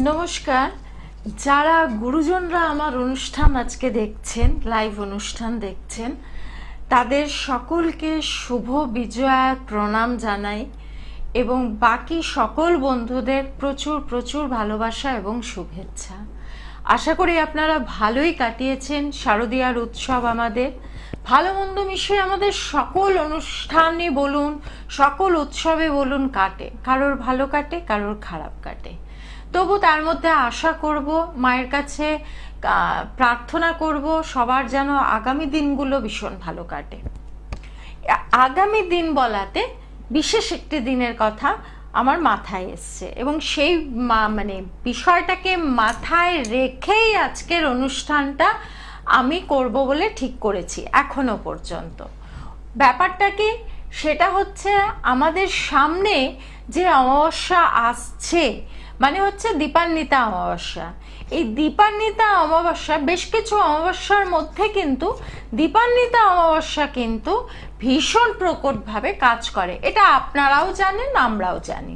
নমস্কার। যারা গুরুজনরা আমার অনুষ্ঠান আজকে দেখছেন, লাইভ অনুষ্ঠান দেখছেন, তাদের সকলকে শুভ বিজয়ার প্রণাম জানাই এবং বাকি সকল বন্ধুদের প্রচুর প্রচুর ভালোবাসা এবং শুভেচ্ছা। আশা করি আপনারা ভালোই কাটিয়েছেন শারদীয়ার উৎসব। আমাদের ভালো মন্দ মিশিয়ে আমাদের সকল অনুষ্ঠানে বলুন, সকল উৎসবে বলুন কাটে, কারোর ভালো কাটে, কারোর খারাপ কাটে। তবু তার মধ্যে আশা করব, মায়ের কাছে প্রার্থনা করব সবার যেন আগামী দিনগুলো ভীষণ ভালো কাটে। আগামী দিন বলাতে বিশেষ একটি দিনের কথা আমার মাথায় এসছে এবং সেই বিষয়টাকে মাথায় রেখেই আজকের অনুষ্ঠানটা আমি করব বলে ঠিক করেছি। এখনো পর্যন্ত ব্যাপারটা কি, সেটা হচ্ছে আমাদের সামনে যে অমাবস্যা আসছে, মানে হচ্ছে দীপান্বিতা অমাবস্যা। এই দীপান্বিতা অমাবস্যা, বেশ কিছু অমাবস্যার মধ্যে কিন্তু দীপান্বিতা অমাবস্যা কিন্তু ভীষণ প্রকটভাবে কাজ করে। এটা আপনারাও জানেন, আমরাও জানি,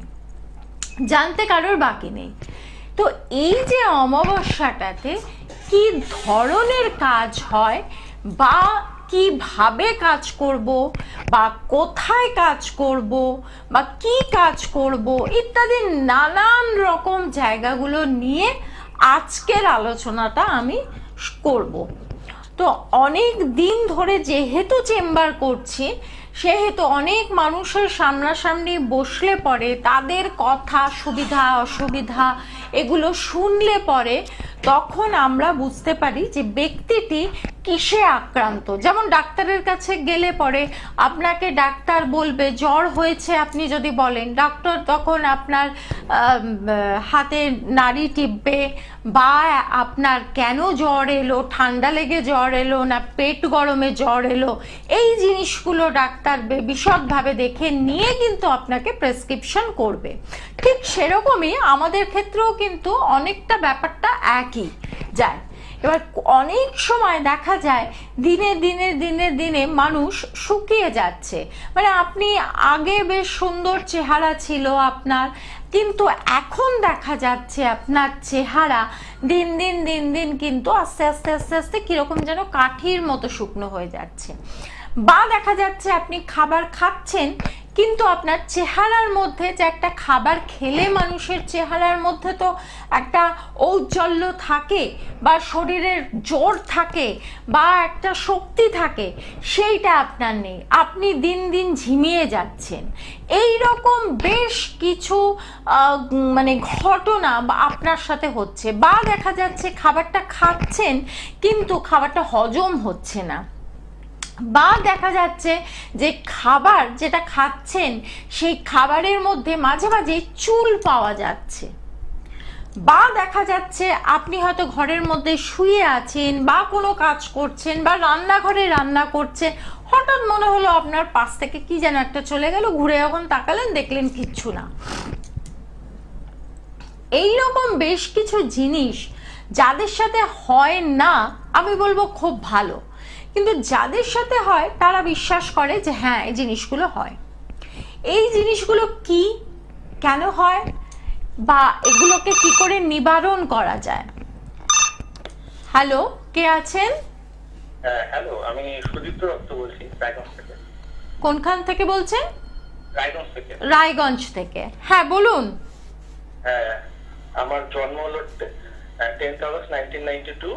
জানতে কারোর বাকি নেই। তো এই যে অমাবস্যাটাতে কি ধরনের কাজ হয় বা কিভাবে কাজ করব বা কোথায় কাজ করব বা কি কাজ করব ইত্যাদি নানান রকম জায়গাগুলো নিয়ে আজকের আলোচনাটা আমি করব। তো অনেক দিন ধরে যেহেতু চেম্বার করছি, সেহেতু অনেক মানুষের সামনাসামনি বসলে পরে তাদের কথা, সুবিধা অসুবিধা এগুলো শুনলে পরে তখন আমরা বুঝতে পারি যে ব্যক্তিটি কিসে আক্রান্ত। যেমন ডাক্তারের কাছে গেলে পরে আপনাকে ডাক্তার বলবে জ্বর হয়েছে, আপনি যদি বলেন, ডক্টর তখন আপনার হাতে নাড়ি টিপবে বা আপনার কেন জ্বর এলো, ঠান্ডা লেগে জ্বর এলো না পেট গরমে জ্বর এলো, এই জিনিসগুলো ডাক্তার বিশদভাবে দেখে নিয়ে কিন্তু আপনাকে প্রেসক্রিপশন করবে। ঠিক সেরকমই আমাদের ক্ষেত্রেও কিন্তু অনেকটা ব্যাপারটা একই যায়। এবার অনেক সময় দেখা যায় দিনে দিনে দিনে দিনে মানুষ শুকিয়ে যাচ্ছে। মানে আপনি আগে বেশ সুন্দর চেহারা ছিল আপনার, কিন্তু এখন দেখা যাচ্ছে আপনার চেহারা দিন দিন দিন দিন কিন্তু আস্তে আস্তে আস্তে আস্তে কিরকম যেন কাঠির মতো শুকনো হয়ে যাচ্ছে। বা দেখা যাচ্ছে আপনি খাবার খাচ্ছেন, কিন্তু আপনার চেহারার মধ্যে, যে একটা খাবার খেলে মানুষের চেহারার মধ্যে তো একটা ঔজ্জ্বল্য থাকে বা শরীরের জোর থাকে বা একটা শক্তি থাকে, সেইটা আপনার নেই, আপনি দিন দিন ঝিমিয়ে যাচ্ছেন। এই রকম বেশ কিছু ঘটনা বা আপনার সাথে হচ্ছে। বা দেখা যাচ্ছে খাবারটা খাচ্ছেন কিন্তু খাবারটা হজম হচ্ছে না। বা দেখা যাচ্ছে যে খাবার যেটা খাচ্ছেন সেই খাবারের মধ্যে মাঝে মাঝে চুল পাওয়া যাচ্ছে। বা দেখা যাচ্ছে আপনি হয়তো ঘরের মধ্যে শুয়ে আছেন বা কোনো কাজ করছেন বা রান্নাঘরে রান্না করছেন, হঠাৎ মনে হলো আপনার পাশ থেকে কি যেন একটা চলে গেল, ঘুরে যখন তাকালেন দেখলেন কিচ্ছু না। এইরকম বেশ কিছু জিনিস যাদের সাথে হয় না, আমি বলবো খুব ভালো, কিন্তু যাদের সাথে হয় তারা বিশ্বাস করে যে হ্যাঁ এই জিনিসগুলো হয়। এই জিনিসগুলো কি, কেন হয় বা এগুলোকে কি করে নিবারণ করা যায়? হ্যালো, কে আছেন? হ্যালো, আমি সুদীপ্ত দত্ত বলছি, রায়গঞ্জ থেকে। কোনখান থেকে বলছেন? রায়গঞ্জ থেকে। রায়গঞ্জ থেকে, হ্যাঁ বলুন। হ্যাঁ, আমার জন্ম হলো 10th August 1992।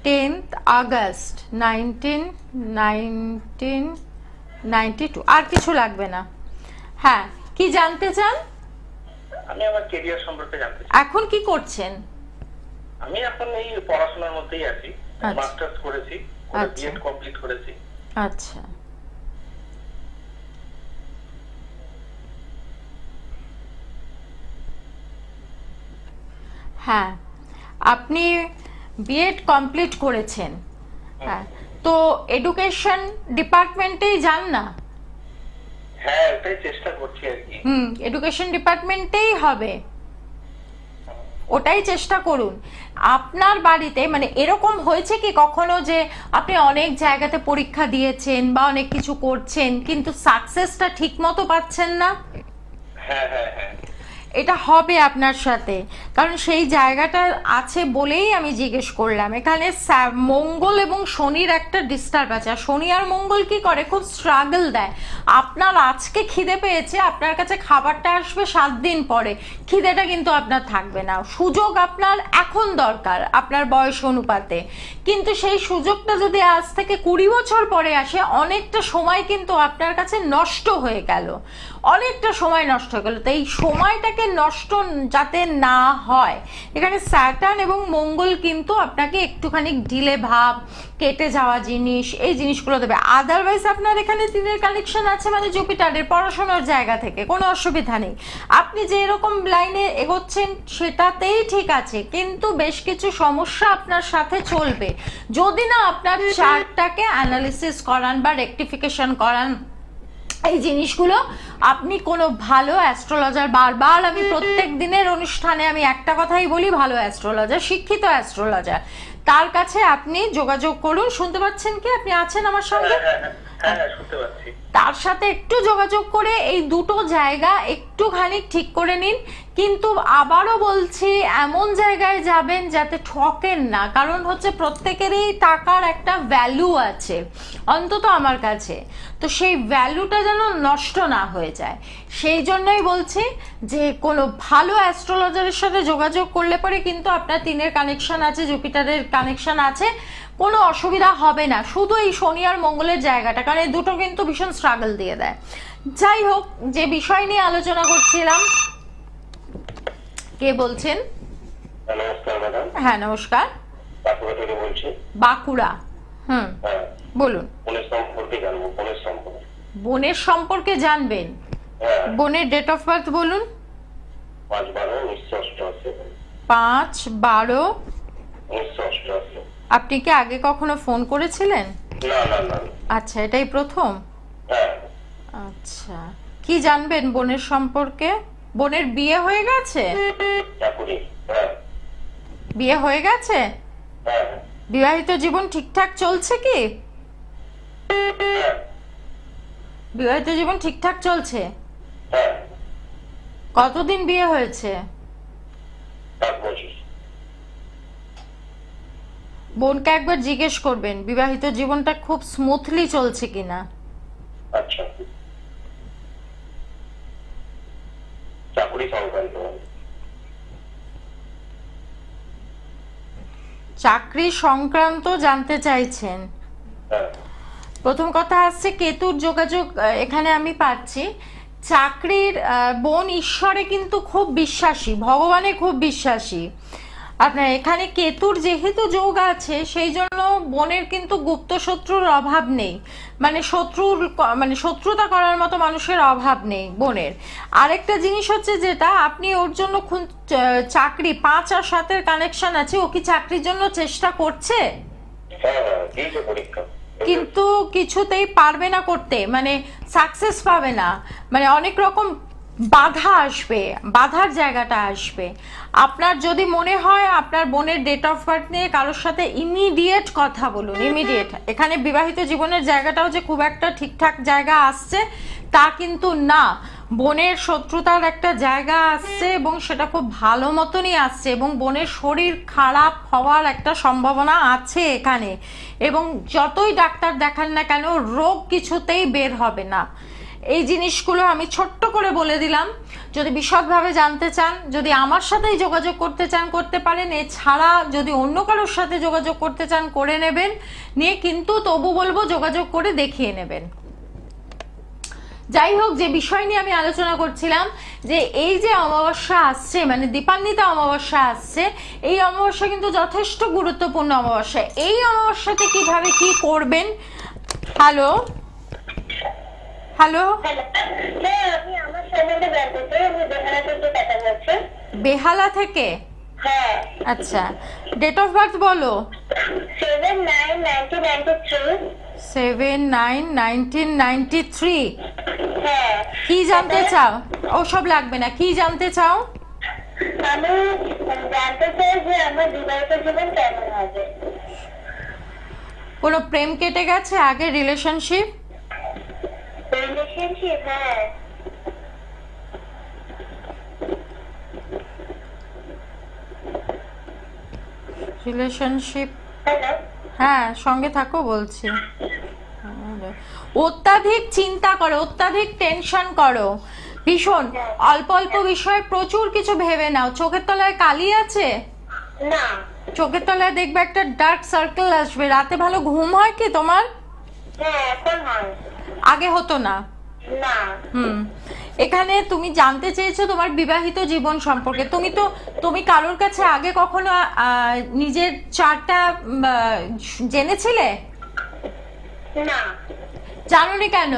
10th August 1992। আর কিছু লাগবে না। হ্যাঁ, কি জানতে চান? আমি আমার ক্যারিয়ার সম্পর্কে জানতে চাই। এখন কি করছেন? আমি এখন এই পড়াশোনার মধ্যেই আছি। মাস্টার্স করেছি, বিএড কমপ্লিট করেছি। আচ্ছা, হ্যাঁ, আপনি বিএড কমপ্লিট করেছেন। হ্যাঁ, তো এডুকেশন ডিপার্টমেন্টেই যান না? হ্যাঁ, ওটাই চেষ্টা করছি আর কি। এডুকেশন ডিপার্টমেন্টেই হবে, ওটাই চেষ্টা করুন। আপনার বাড়িতে মানে এরকম হয়েছে কি কখনো যে আপনি অনেক জায়গাতে পরীক্ষা দিয়েছেন বা অনেক কিছু করছেন কিন্তু সাকসেসটা ঠিক মতো পাচ্ছেন না? হ্যাঁ হ্যাঁ হ্যাঁ। এটা হবে আপনার সাথে, কারণ সেই জায়গাটা আছে বলেই আমি জিজ্ঞেস করলাম। এখানে মঙ্গল এবং শনির একটা ডিস্টার্ব আছে, আর শনি আর মঙ্গল কি করে, খুব স্ট্রাগল দেয়। আপনার আজকে খিদে পেয়েছে, আপনার কাছে খাবারটা আসবে 7 দিন পরে, খিদেটা কিন্তু আপনার থাকবে না। সুযোগ আপনার এখন দরকার আপনার বয়স অনুপাতে, কিন্তু সেই সুযোগটা যদি আজ থেকে 20 বছর পরে আসে, অনেকটা সময় কিন্তু আপনার কাছে নষ্ট হয়ে গেল, অনেকটা সময় নষ্ট হয়ে গেল। তো এই সময়টাকে নষ্ট যাতে না হয়, এখানে স্যাটার্ন এবং মঙ্গল কিন্তু আপনাকে একটুখানি ঢিলে ভাব, কেটে যাওয়া জিনিস, এই জিনিসগুলো দেবে। আদারওয়াইজ আপনার এখানে দিনের কানেকশন আছে, মানে জুপিটারের পড়াশোনার জায়গা থেকে কোনো অসুবিধা নেই। আপনি যে এরকম লাইনে এগোচ্ছেন সেটাতেই ঠিক আছে, কিন্তু বেশ কিছু সমস্যা আপনার সাথে চলবে যদি না আপনার চার্টটাকে অ্যানালিসিস করান বা রেকটিফিকেশন করান। এই জিনিসগুলো আপনি কোনো ভালো অ্যাস্ট্রোলজার, বারবার আমি প্রত্যেক দিনের অনুষ্ঠানে আমি একটা কথাই বলি, ভালো অ্যাস্ট্রোলজার, শিক্ষিত অ্যাস্ট্রোলজার, তার কাছে আপনি যোগাযোগ করুন। শুনতে পাচ্ছেন কি? আপনি আছেন আমার সঙ্গে? শুনতে পাচ্ছি। তার সাথে একটু যোগাযোগ করে এই দুটো জায়গা একটুখানি ঠিক করে নিন। কিন্তু আবারও বলছি, এমন জায়গায় যাবেন যাতে ঠকেন না, কারণ হচ্ছে প্রত্যেকেরই টাকার একটা ভ্যালু আছে, অন্তত আমার কাছে। তো সেই ভ্যালুটা যেন নষ্ট না হয়ে যায়, সেই জন্যই বলছি যে কোনো ভালো অ্যাস্ট্রোলজারের সাথে যোগাযোগ করলে পরে কিন্তু আপনার 3-এর কানেকশন আছে, জুপিটারের কানেকশন আছে, কোনো অসুবিধা হবে না। শুধু এই শনি আর মঙ্গলের জায়গাটা, কারণ এই দুটো কিন্তু ভীষণ স্ট্রাগল দিয়ে দেয়। যাই হোক, যে বিষয় নিয়ে আলোচনা করছিলাম, কে বলছেন? নমস্কার ম্যাডাম। হ্যাঁ নমস্কার, বাঁকুড়া থেকে বলছি। বাঁকুড়া, বলুন। বোনের সম্পর্কে জানবো, বোনের সম্পর্কে। বোনের সম্পর্কে জানবেন? বোনের ডেট অফ বার্থ বলুন। 5/12/1988। 5/12/1988। আপনি কি আগে কখনো ফোন করেছিলেন? না। আচ্ছা, এটাই প্রথম? আচ্ছা, কি জানবেন বোনের সম্পর্কে? বোনের বিয়ে হয়ে গেছে? বিয়ে হয়ে গেছে? বিবাহিত জীবন ঠিকঠাক চলছে কি? বিবাহিত জীবন ঠিকঠাক চলছে? কতদিন বিয়ে হয়েছে? বোনকে একবার জিজ্ঞেস করবেন বিবাহিত জীবনটা খুব স্মুথলি চলছে কিনা। আচ্ছা, চাকরি সংক্রান্ত। চাকরি সংক্রান্ত জানতে চাইছেন? প্রথম কথা আসছে কেতুর যোগাযোগ এখানে আমি পাচ্ছি। চাকরির বোন ঈশ্বরে কিন্তু খুব বিশ্বাসী, ভগবানে খুব বিশ্বাসী। আপনার এখানে কেতুর যেহেতু যোগ আছে, সেই জন্য বোনের কিন্তু গুপ্ত শত্রুর অভাব নেই, মানে শত্রুতা করার মতো মানুষের অভাব নেই বোনের। আরেকটা জিনিস হচ্ছে যেটা, আপনি ওর জন্য চাকরি 5 আর 7-এর কানেকশন আছে, ও কি চাকরির জন্য চেষ্টা করছে? কিন্তু কিছুতেই পারবে না করতে, মানে সাকসেস পাবে না, মানে অনেক রকম বাধা আসবে, বাধার জায়গাটা আসবে। আপনার যদি মনে হয় আপনার বোনের ডেট অফ বার্থ নিয়ে কারোর সাথে ইমিডিয়েট কথা বলুন, ইমিডিয়েট। এখানে বিবাহিত জীবনের জায়গাটাও যে খুব একটা ঠিকঠাক জায়গা আসছে তা কিন্তু না, বোনের শত্রুতার একটা জায়গা আসছে এবং সেটা খুব ভালো মতনই আসছে, এবং বোনের শরীর খারাপ হওয়ার একটা সম্ভাবনা আছে এখানে। এবং যতই ডাক্তার দেখান না কেন, রোগ কিছুতেই বের হবে না। এই জিনিসগুলো আমি ছোট্ট করে বলে দিলাম। যদি বিশদভাবে জানতে চান, যদি আমার সাথেই যোগাযোগ করতে চান করতে পারেন, এছাড়া যদি অন্য কারোর সাথে যোগাযোগ করতে চান করে নেবেন, নিয়ে কিন্তু তবু বলবো যোগাযোগ করে দেখিয়ে নেবেন। যাই হোক, যে বিষয় নিয়ে আমি আলোচনা করছিলাম, যে এই যে অমাবস্যা আসছে, মানে দীপান্বিতা অমাবস্যা আসছে, এই অমাবস্যা কিন্তু যথেষ্ট গুরুত্বপূর্ণ অমাবস্যা। এই অমাবস্যাতে কিভাবে কি করবেন? হ্যালো, বেহালা থেকে? আচ্ছা, ডেট অফ বার্থ বলো। 7/9/1993। কি জানতে চাও? ওসব লাগবে না, কি জানতে চাও? আমি জানতে চাই যে আমার বিবাহিত জীবন কেমন হবে। কোনো প্রেম কেটে গেছে আগে? রিলেশনশিপ? রিলেশনশিপ, হ্যাঁ। রিলেশনশিপ, হ্যালো, হ্যাঁ সঙ্গে থাকো বলছি। অত্যাধিক চিন্তা করো, অত্যাধিক টেনশন করো, ভীষণ অল্প অল্প বিষয়ে প্রচুর কিছু ভেবে নাও। চোখের তলায় কালি আছে? না, চোখের তলায় দেখবে একটা ডার্ক সার্কেল আসবে। রাতে ভালো ঘুম হয় কি তোমার? হ্যাঁ এখন হয়, আগে হতো না। না। এখানে তুমি জানতে চেয়েছো তোমার বিবাহিত জীবন সম্পর্কে। তুমি কারোর কাছে আগে কখনো নিজের চারটা জেনেছিলে? না। জানোনি কেন?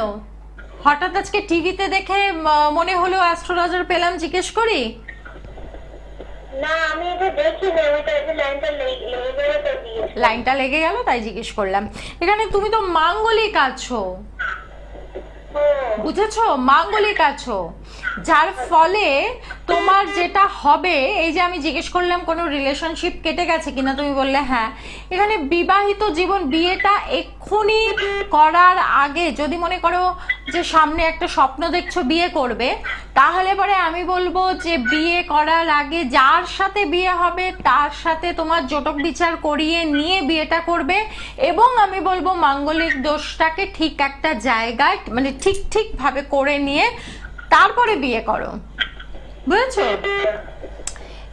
হঠাৎ আজকে টিভিতে দেখে মনে হলো অ্যাস্ট্রোলজার পেলাম, জিজ্ঞেস করি? না, আমি এটা দেখিনি, ওইটা লাইনটা লেগে গেল তো দিয়ে। লাইনটা লেগে গেল তাই জিজ্ঞেস করলাম। এখানে তুমি তো মাঙ্গলিক আছো, বুঝেছো? মাঙ্গলিক আছো, যার ফলে তোমার যেটা হবে, এই যে আমি জিজ্ঞেস করলাম কোনো রিলেশনশিপ কেটে গেছে কিনা, তুমি বললে হ্যাঁ। এখানে বিবাহিত জীবন, বিয়েটা এক্ষুনি করার আগে যদি মনে করো যে সামনে একটা স্বপ্ন দেখছো বিয়ে করবে, তাহলে পরে আমি বলবো যে বিয়ে করার আগে যার সাথে বিয়ে হবে তার সাথে তোমার জটক বিচার করিয়ে নিয়ে বিয়েটা করবে। এবং আমি বলবো মাঙ্গলিক দোষটাকে ঠিক একটা জায়গায় মানে ঠিক ভাবে করে নিয়ে তারপরে বিয়ে করো, বুঝেছো?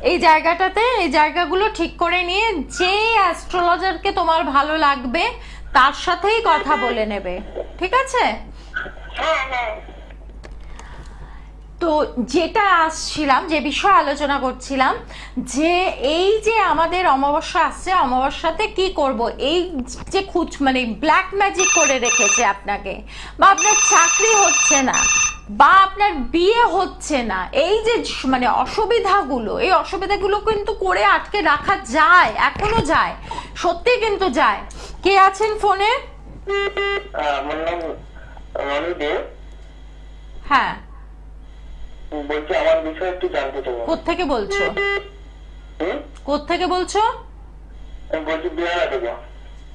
এই জায়গাটাতে, এই জায়গাগুলো ঠিক করে নিয়ে যে অ্যাস্ট্রোলজারকে তোমার ভালো লাগবে তার সাথেই কথা বলে নেবে, ঠিক আছে? হ্যাঁ, হ্যাঁ। তো যেটা আসছিলাম, যে বিষয় আলোচনা করছিলাম, যে এই যে আমাদের অমাবস্যা আসছে, অমাবস্যাতে কি করব? এই যে মানে ব্ল্যাক ম্যাজিক করে রেখেছে আপনাকে, বা আপনার চাকরি হচ্ছে না, বা আপনার বিয়ে হচ্ছে না, এই যে মানে অসুবিধাগুলো, এই অসুবিধাগুলো কিন্তু করে আটকে রাখা যায়, এখনো যায়, সত্যি কিন্তু যায়। কে আছেন ফোনে? আমার নাম রনি দে। হ্যাঁ, বলছি আমার বিষয়ে একটু জানতে চাই। কোত্থেকে বলছো? কোত্থেকে বলছো? আমি বলছি বেহালা থেকে।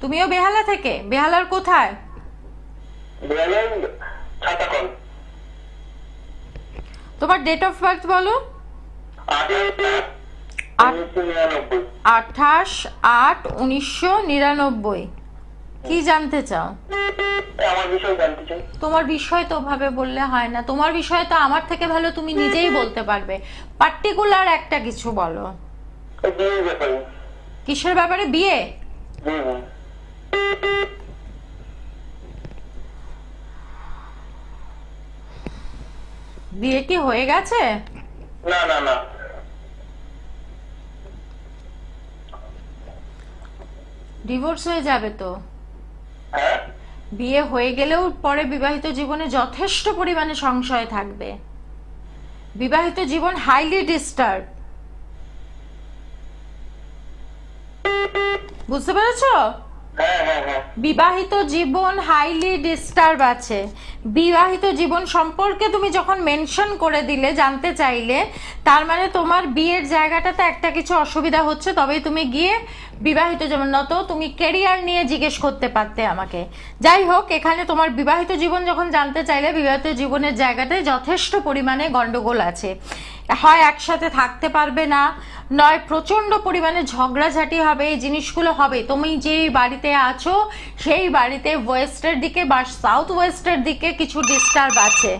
তুমিও বেহালা থেকে? বেহালার কোথায়? বেহালার ছাতাকল। তোমার ডেট অফ বার্থ বলো। 28/8/1999। কি জানতে চাও? আমার বিষয় জানতে চাই। তোমার বিষয় তো ভাবে বললে হয় না, তোমার বিষয় তো আমার থেকে ভালো তুমি নিজেই বলতে পারবে। পার্টিকুলার একটা কিছু বলো। বিয়ের ব্যাপারে। কিসের ব্যাপারে? বিয়ে? বিয়ে কি হয়ে গেছে? না না না। ডিভোর্স হয়ে যাবে তো। হ্যাঁ, বিয়ে হয়ে গেলেও পরে বিবাহিত জীবনে যথেষ্ট পরিমাণে সংশয় থাকবে। বিবাহিত জীবন হাইলি ডিস্টার্ব, বুঝতে পেরেছো? বিবাহিত জীবন হাইলি ডিস্টার্ব আছে। বিবাহিত জীবন সম্পর্কে তুমি যখন মেনশন করে দিলে, জানতে চাইলে, তার মানে তোমার বিয়ের জায়গাটাতে একটা কিছু অসুবিধা হচ্ছে, তবেই তুমি গিয়ে বিবাহিত জীবন, নত তুমি ক্যারিয়ার নিয়ে জিজ্ঞেস করতে পারতে আমাকে। যাই হোক, এখানে তোমার বিবাহিত জীবন যখন জানতে চাইলে, বিবাহিত জীবনের জায়গাটায় যথেষ্ট পরিমাণে গন্ডগোল আছে। হয় একসাথে থাকতে পারবে না, নয় প্রচন্ড পরিমাণে ঝগড়াঝাটি হবে, এই জিনিসগুলো হবে। তুমি যে বাড়িতে আছো সেই বাড়িতে ওয়েস্টের দিকে বা সাউথ ওয়েস্টের দিকে কিছু ডিস্টার্ব আছে,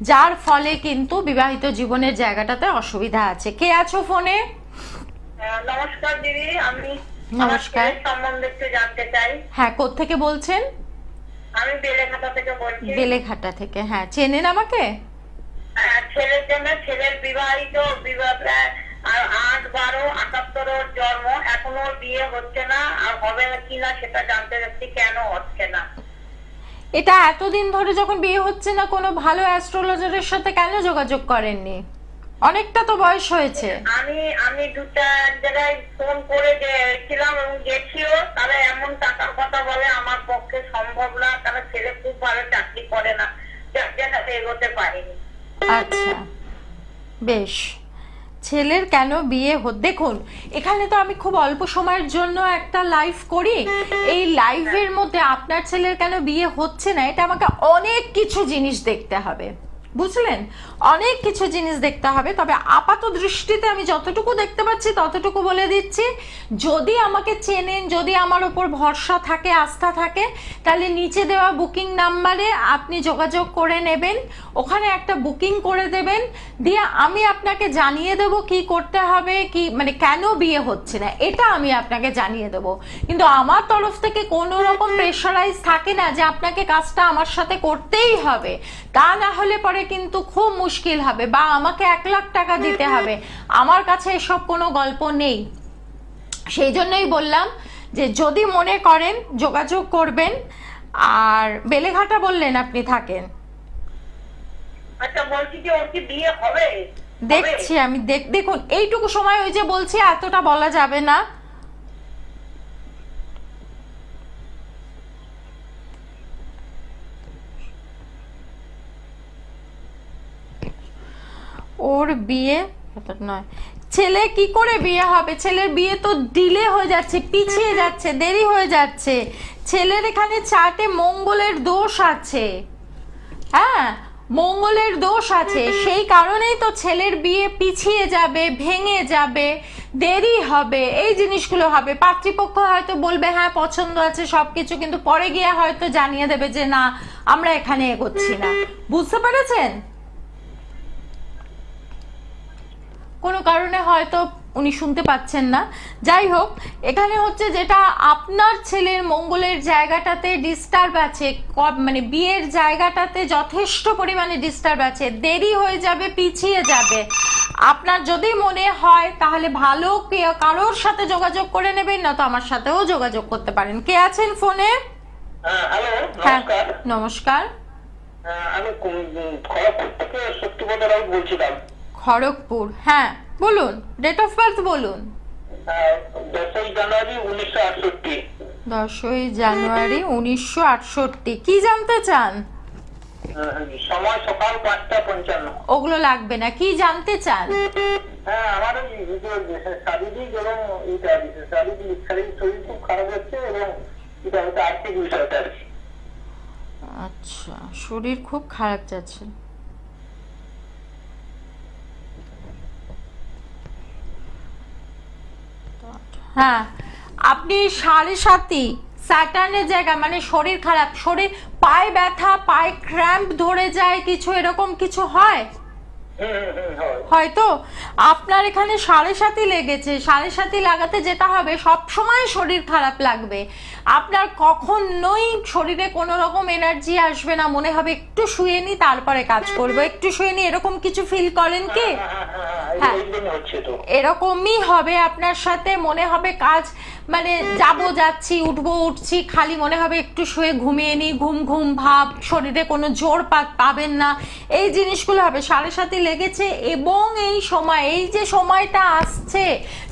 যার ফলে কিন্তু বিবাহিত জীবনের জায়গাটাতে অসুবিধা আছে। কে আছো ফোনে? নমস্কার দিদি, আমি নমস্কার, সম্বন্ধে একটু জানতে চাই। হ্যাঁ, কোত্থেকে বলছেন? আমি বেলেঘাটা থেকে বলছি। বেলেঘাটা থেকে, হ্যাঁ। চেনেন আমাকে? ছেলের জন্য, ছেলের বিবাহিত, আর 8/12/78 জন্ম, এখনো বিয়ে হচ্ছে না, আর হবে কিনা সেটা জানতে চাচ্ছি, কেন হচ্ছে না। এটা এতদিন ধরে যখন বিয়ে হচ্ছে না, কোনো ভালো অ্যাস্ট্রোলজারের সাথে কেন যোগাযোগ করেননি? অনেকটা তো বয়স হয়েছে। আমি দুটা জায়গায় ফোন করে গেছিলাম এবং গেছিও, তারা এমন টাকার কথা বলে আমার পক্ষে সম্ভব না, তারা ছেলে খুব ভালো চাকরি করে না, এগোতে পারিনি। আচ্ছা, বেশ। ছেলের কেন বিয়ে দেখুন, এখানে তো আমি খুব অল্প সময়ের জন্য একটা লাইভ করি, এই লাইভের মধ্যে আপনার ছেলের কেন বিয়ে হচ্ছে না, এটা আমাকে অনেক কিছু জিনিস দেখতে হবে, বুঝলেন? অনেক কিছু জিনিস দেখতে হবে। তবে আপাত দৃষ্টিতে আমি যতটুকু দেখতে পাচ্ছি ততটুকু বলে দিচ্ছি, যদি আমাকে চেনেন, যদি আমার ওপর ভরসা থাকে, আস্থা থাকে, তাহলে নিচে দেওয়া বুকিং নাম্বারে আপনি যোগাযোগ করে নেবেন, ওখানে একটা বুকিং করে দেবেন, দিয়ে আমি আপনাকে জানিয়ে দেবো কি করতে হবে, কি মানে কেন বিয়ে হচ্ছে না, এটা আমি আপনাকে জানিয়ে দেবো। কিন্তু আমার তরফ থেকে কোনো রকম প্রেশারাইজ থাকে না যে আপনাকে কাজটা আমার সাথে করতেই হবে, তা না হলে পরে কিন্তু খুব মুশকিল হবে, বা আমাকে 1 লাখ টাকা দিতে হবে। আমার কাছে এসব কোনো গল্প নেই। সেই জন্যই বললাম যে যদি মনে করেন যোগাযোগ করবেন। আর বেলেঘাটা বললেন আপনি থাকেন। আচ্ছা, বলছি যে ওর কি বিয়ে হবে? দেখছি আমি, দেখুন এইটুকু সময় ওই যে বলছি এতটা বলা যাবে না। ওর বিয়ে নয়, ছেলে কি করে বিয়ে হবে? ছেলের বিয়ে তো ডিলে হয়ে যাচ্ছে, পিছিয়ে যাচ্ছে, দেরি হয়ে যাচ্ছে। ছেলের এখানে চার্টে মঙ্গলের দোষ আছে, হ্যাঁ মঙ্গলের দোষ আছে, সেই কারণেই তো ছেলের বিয়ে পিছিয়ে যাবে, ভেঙে যাবে, দেরি হবে, এই জিনিসগুলো হবে। পাত্রীপক্ষ হয়তো বলবে হ্যাঁ পছন্দ আছে সবকিছু, কিন্তু পরে গিয়ে হয়তো জানিয়ে দেবে যে না আমরা এখানে এগোচ্ছি না। বুঝতে পেরেছেন? কোনো কারণে হয়তো উনি শুনতে পাচ্ছেন না। যাই হোক, এখানে হচ্ছে যেটা আপনার ছেলের মঙ্গলের জায়গাটাতে ডিস্টার্ব আছে, মানে বিয়ের জায়গাটাতে যথেষ্ট পরিমাণে ডিস্টার্ব আছে, দেরি হয়ে যাবে, পিছিয়ে যাবে। আপনার যদি মনে হয় তাহলে ভালো কারোর সাথে যোগাযোগ করে নেবেন, না তো আমার সাথেও যোগাযোগ করতে পারেন। কে আছেন ফোনে? হ্যালো, হ্যাঁ নমস্কার। নমস্কার। আমি খড়গপুর থেকে শক্তিপদ রাউত বলছিলাম। খড়গপুর, হ্যাঁ বলুন, ডেট অফ বার্থ বলুন। 10ই জানুয়ারি 1968। 10ই জানুয়ারি 1968। কি জানতে চান? সময় সকাল 5:55। ওগুলো লাগবে না, কি জানতে চান? হ্যাঁ, আমার শারীরিক এবং শারীরিক শরীর খুব খারাপ হচ্ছে, এবং এটা হচ্ছে আর্থিক বিষয়টা আর কি। আচ্ছা, শরীর খুব খারাপ যাচ্ছে। হ্যাঁ, আপনি 7.5 স্যাটার্নের জায়গা, মানে শরীর খারাপ, শরীর পায়ে ব্যথা, পায়ে ক্র্যাম্প ধরে যায়, কিছু এরকম কিছু হয় হয়তো। আপনার এখানে 7.5 লেগেছে। 7.5 লাগাতে যেটা হবে, সব সময় শরীর খারাপ লাগবে, আপনার কখনোই শরীরে কোনো রকম এনার্জি আসবে না, মনে হবে একটু শুয়ে নি তারপরে কাজ করবো, একটু শুয়ে নি, এরকম কিছু ফিল করেন কি? হ্যাঁ, এরকমই হবে আপনার সাথে। মনে হবে কাজ মানে যাচ্ছি, উঠবো, উঠছি, খালি মনে হবে একটু শুয়ে ঘুমিয়ে নি, ঘুম ঘুম ভাব, শরীরে কোনো জোর পাবেন না, এই জিনিসগুলো হবে। 7.5 লেগেছে। এবং এই সময়, এই যে সময়টা আসছে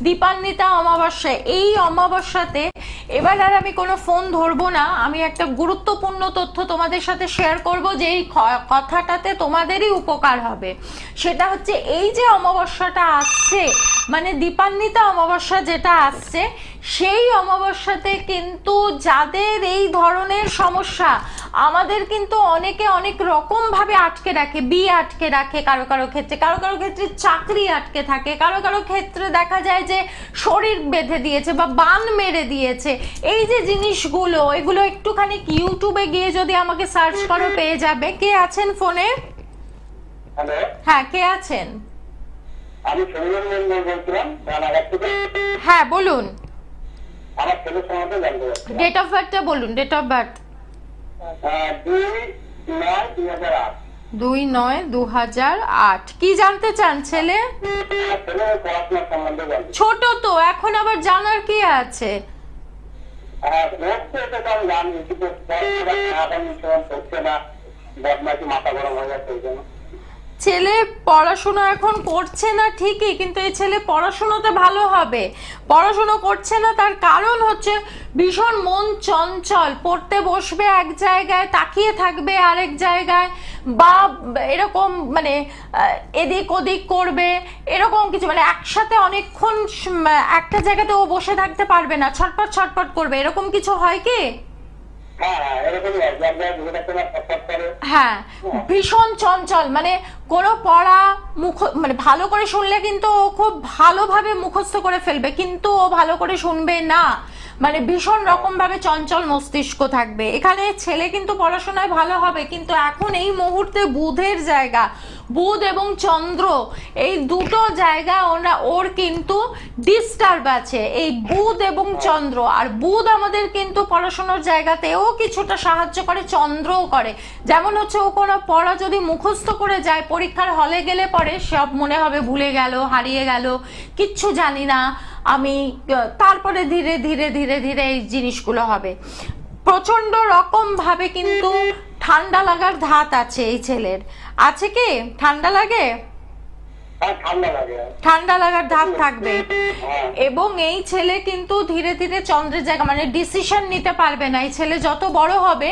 দীপান্বিতা অমাবস্যা, এই অমাবস্যাতে এবার আর আমি কোনো ফোন ধরবো না, আমি একটা গুরুত্বপূর্ণ তথ্য তোমাদের সাথে শেয়ার করব, যে এই কথাটাতে তোমাদেরই উপকার হবে। সেটা হচ্ছে এই যে অমাবস্যাটা আসছে, মানে দীপান্বিতা অমাবস্যা যেটা আসছে, সেই অমাবস্যাতে কিন্তু যাদের এই ধরনের সমস্যা, আমাদের কিন্তু অনেকে অনেক রকম ভাবে আটকে রাখে, বিয়ে আটকে রাখে, কারো কারো ক্ষেত্রে, কারো কারো ক্ষেত্রে চাকরি আটকে থাকে, কারো কারো ক্ষেত্রে দেখা যায় যে শরীর বেঁধে দিয়েছে বা বান মেরে দিয়েছে। এই যে জিনিসগুলো, এগুলো একটুখানি ইউটিউবে গিয়ে যদি আমাকে সার্চ করো পেয়ে যাবে। কে আছেন ফোনে? হ্যালো, হ্যাঁ কে আছেন? আমি সৌরভ মন্ডল বলছিলাম রানাঘাট থেকে। হ্যাঁ বলুন। আমার ছেলের সম্বন্ধে জানতে চাচ্ছি। ডেট অফ বার্থটা বলুন। Date of birth 2/9/2008। 2/9/2008। কি জানতে চান ছেলে? ছেলের পড়াশোনার সম্বন্ধে জানতে। ছোট তো, এখন আবার জানার কি আছে? হ্যাঁ, পড়ছে, এটা তো আমি জানি, কিন্তু পড়ছে না, বদমাইশি, মাথা গরম হয়ে যাচ্ছে ওই জন্য। ছেলে পড়াশোনা এখন করছে না ঠিকই, কিন্তু এই ছেলে পড়াশোনাতে ভালো হবে। পড়াশোনা করছে না তার কারণ হচ্ছে ভীষণ মন চঞ্চল, পড়তে বসবে এক জায়গায়, তাকিয়ে থাকবে আরেক জায়গায়, বা এরকম মানে এদিক ওদিক করবে, এরকম কিছু, মানে একসাথে অনেকক্ষণ একটা জায়গাতে ও বসে থাকতে পারবে না, ছটপট ছটপট করবে, এরকম কিছু হয় কি? হ্যাঁ, ভীষণ চঞ্চল, মানে কোনো পড়া মানে ভালো করে শুনলে কিন্তু ও খুব ভালোভাবে মুখস্থ করে ফেলবে, কিন্তু ও ভালো করে শুনবে না, মানে ভীষণ রকম ভাবে চঞ্চল মস্তিষ্ক থাকবে। এখানে ছেলে কিন্তু পড়াশোনায় ভালো হবে, কিন্তু এখন এই মুহূর্তে বুধের জায়গা, বুধ এবং চন্দ্র এই দুটো জায়গা ওর কিন্তু ডিস্টার্ব আছে, এই বুধ এবং চন্দ্র। আর বুধ আমাদের কিন্তু পড়াশোনার জায়গাতেও কিছুটা সাহায্য করে, চন্দ্রও করে। যেমন হচ্ছে ও কোনো পড়া যদি মুখস্থ করে যায়, পরীক্ষার হলে গেলে পরে সব মনে হবে ভুলে গেল, হারিয়ে গেল, কিচ্ছু জানি না আমি, তারপরে ধীরে ধীরে ধীরে ধীরে এই জিনিসগুলো হবে। প্রচন্ড রকম ভাবে কিন্তু ঠান্ডা লাগার ধাত আছে এই ছেলের, আছে কি? ঠান্ডা লাগে, ঠান্ডা লাগার ধাত থাকবে। এবং এই ছেলে কিন্তু ধীরে ধীরে চন্দ্রের জায়গা, মানে ডিসিশন নিতে পারবে না। এই ছেলে যত বড় হবে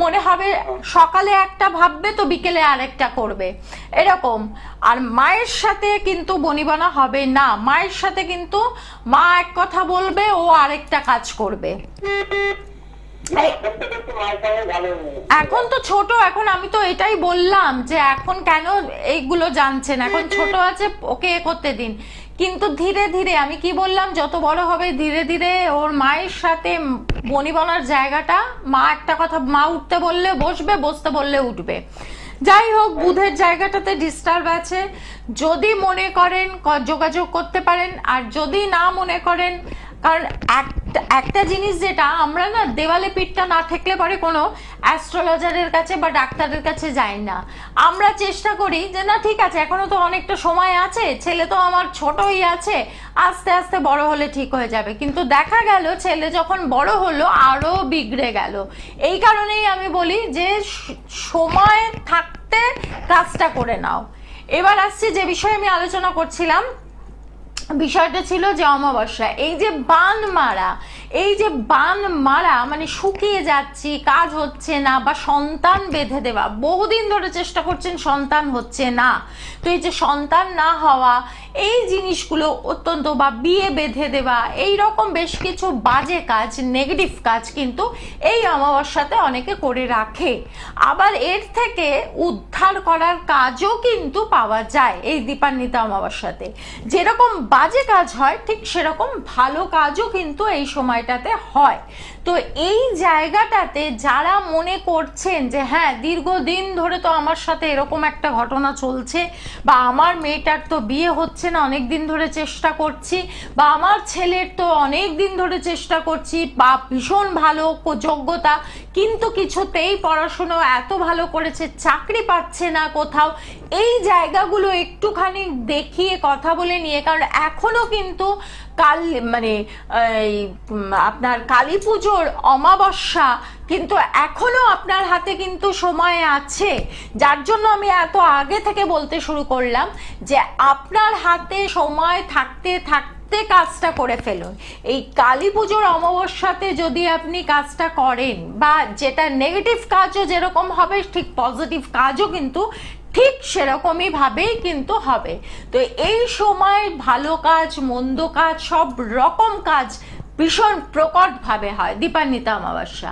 মনে হবে সকালে একটা ভাববে তো বিকেলে আরেকটা করবে, এরকম। আর মায়ের সাথে কিন্তু বনিবনা হবে না, মায়ের সাথে কিন্তু মা এক কথা বলবে, ও আরেকটা কাজ করবে। এখন তো ছোট, এখন আমি তো এটাই বললাম যে এখন কেন এইগুলো জানছেন, এখন ছোট আছে, ওকে এ করতে দিন। কিন্তু ধীরে ধীরে, আমি কি বললাম, যত বড় হবে ধীরে ধীরে ওর মায়ের সাথে বনিবনার জায়গাটা, মা একটা কথা, মা উঠতে বললে বসবে, বসতে বললে উঠবে। যাই হোক, বুধের জায়গাটাতে ডিস্টার্ব আছে। যদি মনে করেন যোগাযোগ করতে পারেন, আর যদি না মনে করেন, কারণ একটা জিনিস যেটা আমরা না, দেওয়ালে পিঠটা না থাকলে পরে কোনো অ্যাস্ট্রোলজারের কাছে বা ডাক্তারের কাছে যাই না। আমরা চেষ্টা করি যে না ঠিক আছে, এখনো তো অনেকটা সময় আছে, ছেলে তো আমার ছোটই আছে, আস্তে আস্তে বড় হলে ঠিক হয়ে যাবে। কিন্তু দেখা গেল ছেলে যখন বড় হলো আরো বিগড়ে গেল। এই কারণেই আমি বলি যে সময় থাকতে কাজটা করে নাও। এবার আসছি যে বিষয়ে আমি আলোচনা করছিলাম, বিষয়টা ছিল যে অমাবস্যা, এই যে বান মারা, এই যে বান মারা মানে শুকিয়ে যাচ্ছি, কাজ হচ্ছে না, বা সন্তান বেঁধে দেওয়া, বহুদিন ধরে চেষ্টা করছেন সন্তান হচ্ছে না, তো এই যে সন্তান না হওয়া, এই জিনিসগুলো অত্যন্ত, বা বিয়ে বেঁধে দেওয়া, এই রকম বেশ কিছু বাজে কাজ, নেগেটিভ কাজ কিন্তু এই অমাবস্যাতে অনেকে করে রাখে। আবার এর থেকে উদ্ধার করার কাজও কিন্তু পাওয়া যায় এই দীপান্বিতা অমাবস্যাতে। যেরকম বাজে কাজ হয় ঠিক সেরকম ভালো কাজও কিন্তু এই সময়টাতে হয়। তো এই জায়গাটাতে যারা মনে করছেন যে হ্যাঁ দীর্ঘদিন ধরে তো আমার সাথে এরকম একটা ঘটনা চলছে, বা আমার মেয়েটার তো বিয়ে হচ্ছে না, অনেক দিন ধরে চেষ্টা করছি, বা আমার ছেলের তো অনেক দিন ধরে চেষ্টা করছি, বা ভীষণ ভালো যোগ্যতা কিন্তু কিছুতেই পড়াশুনো এত ভালো করেছে, চাকরি পাচ্ছে না কোথাও, এই জায়গাগুলো একটুখানি দেখিয়ে কথা বলে নিয়ে, কারণ এখনো কিন্তু মানে আপনার কালী পুজোর অমাবস্যা কিন্তু এখনো আপনার হাতে কিন্তু সময় আছে। যার জন্য আমি এত আগে থেকে বলতে শুরু করলাম যে আপনার হাতে সময় থাকতে থাকতে কাজটা করে ফেলুন। এই কালী পুজোর অমাবস্যাতে যদি আপনি কাজটা করেন, বা যেটা নেগেটিভ কাজও যেরকম হবে ঠিক পজিটিভ কাজও কিন্তু ঠিক সেরকমই ভাবেই কিন্তু হবে। তো এই সময় ভালো কাজ, মন্দ কাজ, সব রকম কাজ ভীষণ প্রকটভাবে হয় দীপান্বিতা অমাবস্যা।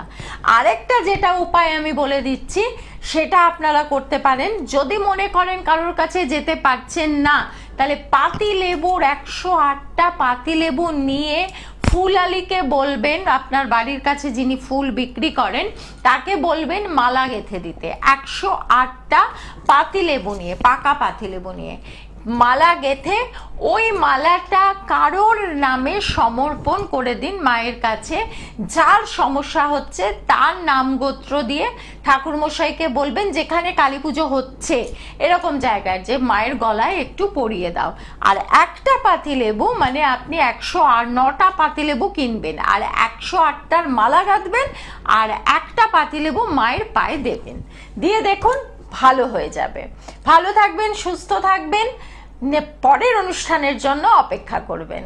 আরেকটা যেটা উপায় আমি বলে দিচ্ছি সেটা আপনারা করতে পারেন। যদি মনে করেন কারোর কাছে যেতে পারছেন না, তাহলে পাতি লেবুর 108টা পাতি লেবু নিয়ে ফুলালিকে বলবেন, আপনার বাড়ির কাছে যিনি ফুল বিক্রি করেন তাকে বলবেন মালা গেঁথে দিতে। 108টা পাতিলেবু নিয়ে, পাকা পাতিলেবু নিয়ে মালা গেঁথে ওই মালাটা কারোর নামে সমর্পণ করে দিন মায়ের কাছে। যার সমস্যা হচ্ছে তার নাম গোত্র দিয়ে ঠাকুরমশাইকে বলবেন যেখানে কালী পুজো হচ্ছে এরকম জায়গায় যে মায়ের গলায় একটু পরিয়ে দাও। আর একটা পাতিলেবু মানে আপনি 109টা পাতিলেবু কিনবেন, আর 108টার মালা গাঁথবেন, আর একটা পাতিলেবু মায়ের পায়ে দেবেন, দিয়ে দেখুন ভালো হয়ে যাবে। ভালো থাকবেন, সুস্থ থাকবেন, পরের অনুষ্ঠানের জন্য অপেক্ষা করবেন।